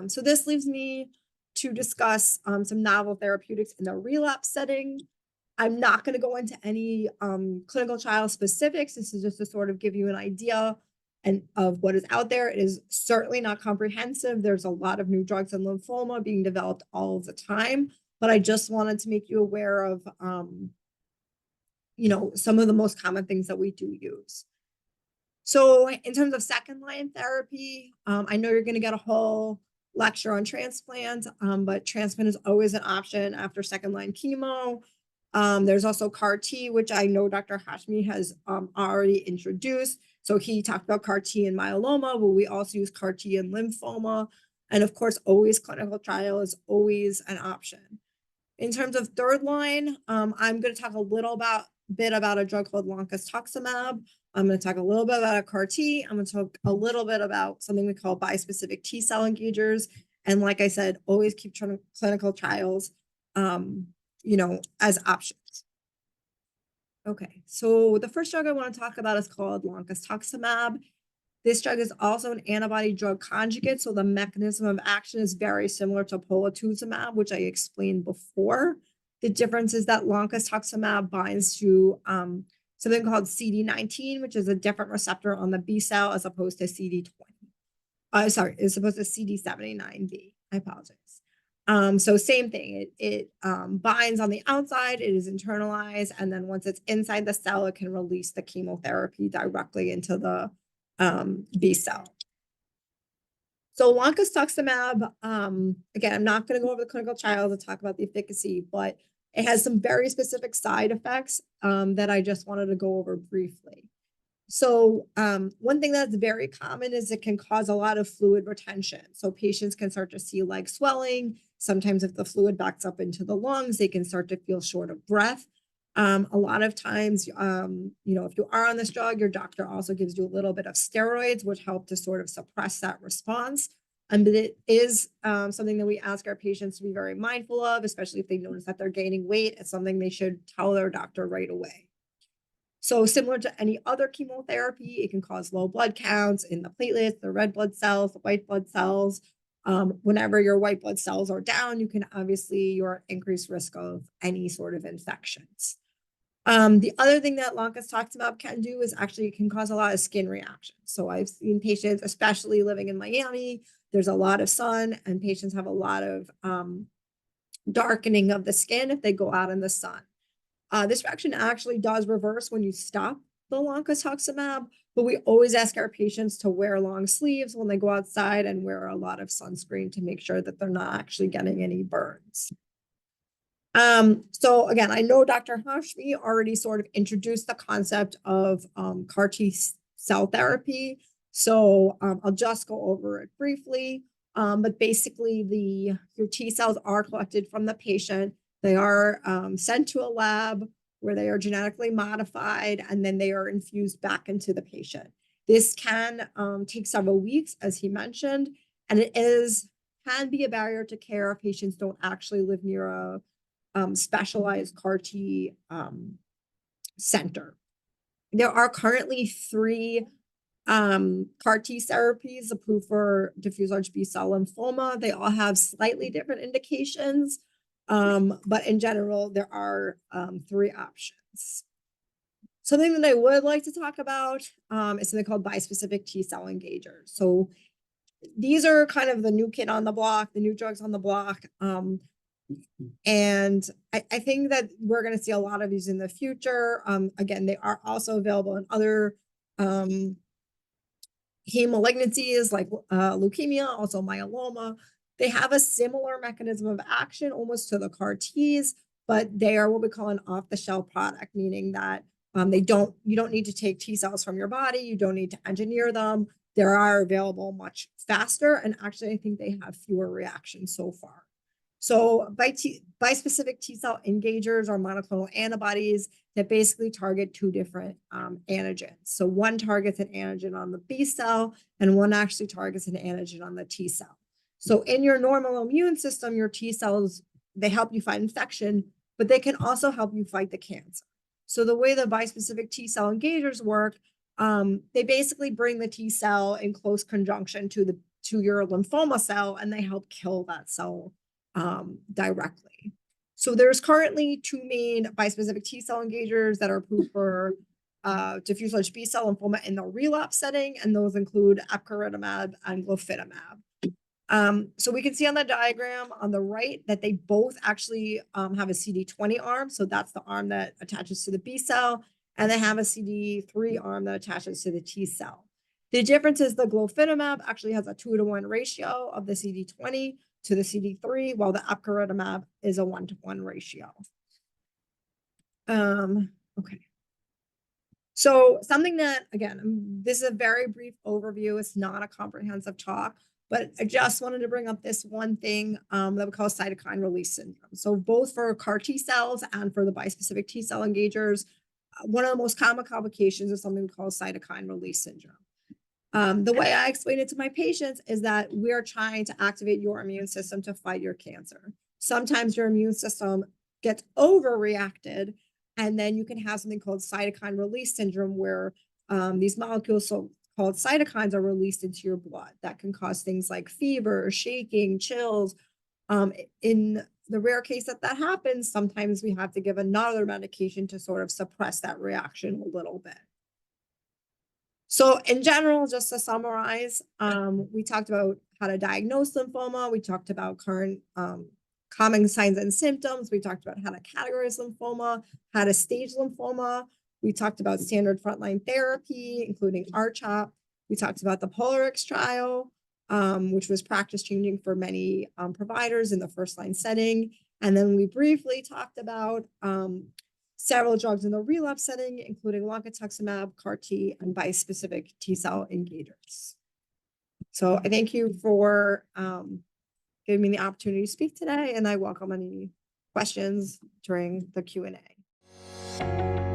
So this leaves me to discuss some novel therapeutics in the relapse setting. I'm not going to go into any clinical trial specifics. This is just to sort of give you an idea of what is out there. It is certainly not comprehensive. There's a lot of new drugs in lymphoma being developed all of the time, but I just wanted to make you aware of, some of the most common things that we do use. So in terms of second line therapy, I know you're going to get a whole lecture on transplant, but transplant is always an option after second line chemo. There's also CAR T, which I know Dr. Hashmi has already introduced. So he talked about CAR T in myeloma, but we also use CAR T in lymphoma. And of course, always clinical trial is always an option. In terms of third line, I'm going to talk a little bit about a drug called Loncastuximab. I'm going to talk a little bit about a CAR T. I'm going to talk a little bit about something we call bispecific T-cell engagers. And like I said, always keep clinical trials, as options. Okay, so the first drug I want to talk about is called Loncastuximab. This drug is also an antibody drug conjugate, so the mechanism of action is very similar to polatuzumab, which I explained before. The difference is that Loncastuximab binds to something called CD19, which is a different receptor on the B cell as opposed to CD20. As opposed to CD79B. I apologize. So same thing, it binds on the outside, it is internalized, and then once it's inside the cell, it can release the chemotherapy directly into the B cell. So Loncastuximab, again, I'm not going to go over the clinical trials and talk about the efficacy, but it has some very specific side effects that I just wanted to go over briefly. So one thing that's very common is it can cause a lot of fluid retention. So patients can start to see like swelling. Sometimes if the fluid backs up into the lungs, they can start to feel short of breath. A lot of times, if you are on this drug, your doctor also gives you a little bit of steroids, which help to sort of suppress that response. But it is something that we ask our patients to be very mindful of, especially if they notice that they're gaining weight. It's something they should tell their doctor right away. So similar to any other chemotherapy, it can cause low blood counts in the platelets, the red blood cells, the white blood cells. Whenever your white blood cells are down, you can you're at increased risk of any sort of infections. The other thing that Loncastuximab can do is actually it can cause a lot of skin reactions. So I've seen patients, especially living in Miami, there's a lot of sun and patients have a lot of darkening of the skin if they go out in the sun. This reaction actually does reverse when you stop the Loncastuximab, but we always ask our patients to wear long sleeves when they go outside and wear a lot of sunscreen to make sure that they're not actually getting any burns. So again, I know Dr. Hashmi already sort of introduced the concept of CAR T cell therapy. So I'll just go over it briefly. But basically your T cells are collected from the patient. They are sent to a lab where they are genetically modified, and then they are infused back into the patient. This can take several weeks, as he mentioned, and it can be a barrier to care if patients don't actually live near a specialized CAR T center. There are currently 3 CAR T therapies approved for diffuse large B-cell lymphoma. They all have slightly different indications. But in general, there are 3 options. Something that I would like to talk about is something called bispecific T-cell engagers. So these are kind of the new kid on the block, the new drugs on the block. And I think that we're going to see a lot of these in the future. Again, they are also available in other heme malignancies like leukemia, also myeloma. They have a similar mechanism of action almost to the CAR Ts, but they are what we call an off-the-shelf product, meaning that you don't need to take T cells from your body. You don't need to engineer them. They are available much faster. And actually, I think they have fewer reactions so far. So bispecific T-cell engagers are monoclonal antibodies that basically target 2 different antigens. So one targets an antigen on the B cell and one actually targets an antigen on the T cell. So in your normal immune system, your T cells, they help you fight infection, but they can also help you fight the cancer. So the way the bispecific T-cell engagers work, they basically bring the T cell in close conjunction to to your lymphoma cell and they help kill that cell directly. So there's currently 2 main bispecific T-cell engagers that are approved for diffuse large B-cell lymphoma in the relapse setting, and those include epcoritamab and glofitamab. So we can see on the diagram on the right that they both actually have a CD20 arm. So that's the arm that attaches to the B cell, and they have a CD3 arm that attaches to the T cell. The difference is the glofitamab actually has a 2-to-1 ratio of the CD20 to the CD3, while the epcoritamab is a 1-to-1 ratio. Okay. So something that, again, this is a very brief overview. It's not a comprehensive talk, but I just wanted to bring up this one thing that we call cytokine release syndrome. So both for CAR T cells and for the bispecific T-cell engagers, one of the most common complications is something we call cytokine release syndrome. The way I explain it to my patients is that we're trying to activate your immune system to fight your cancer. Sometimes your immune system gets overreacted, and then you can have something called cytokine release syndrome, where these molecules called cytokines are released into your blood that can cause things like fever, shaking, chills. In the rare case that happens, sometimes we have to give another medication to sort of suppress that reaction a little bit. So in general, just to summarize, we talked about how to diagnose lymphoma. We talked about current common signs and symptoms. We talked about how to categorize lymphoma, how to stage lymphoma. We talked about standard frontline therapy, including R-CHOP. We talked about the POLARIX trial, which was practice changing for many providers in the first line setting. And then we briefly talked about several drugs in the relapse setting, including Loncastuximab, CAR T, and bispecific T-cell engagers. So I thank you for giving me the opportunity to speak today, and I welcome any questions during the Q&A.